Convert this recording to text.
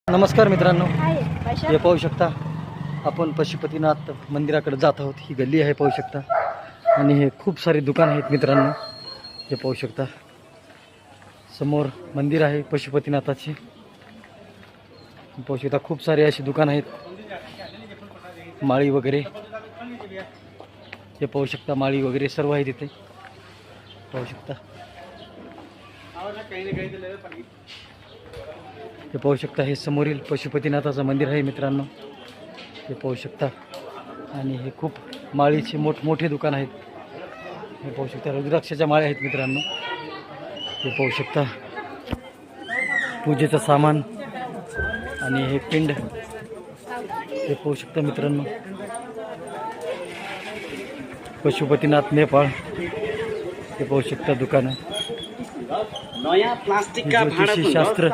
नमस्कार मित्रांनो, हे पाहू शकता आपण पशुपतीनाथ मंदिराकडे जात आहोत। ही गल्ली आहे पाहू शकता आणि हे खूप सारे दुकान आहेत मित्रांनो। हे पाहू शकता समोर मंदिर आहे पशुपतीनाथाचे। पाहू शकता खूप सारे अशी दुकान आहेत, माळी वगैरे। हे पाहू शकता माळी वगैरे सर्व आहे तिथे पाहू शकता। हे पाहू शकता हे समोरील पशुपतीनाथाचं मंदिर आहे मित्रांनो। हे पाहू शकता आणि हे खूप माळीचे मोठमोठे दुकान आहेत। हे पाहू शकता रुद्राक्षाच्या माळ्या आहेत मित्रांनो। हे पाहू शकता पूजेचं सामान आणि हे पिंड हे पाहू शकता मित्रांनो। पशुपतीनाथ नेपाळ हे पाहू शकता दुकान। नया प्लास्टिक का भाड़ा ज्योतिषी शास्त्र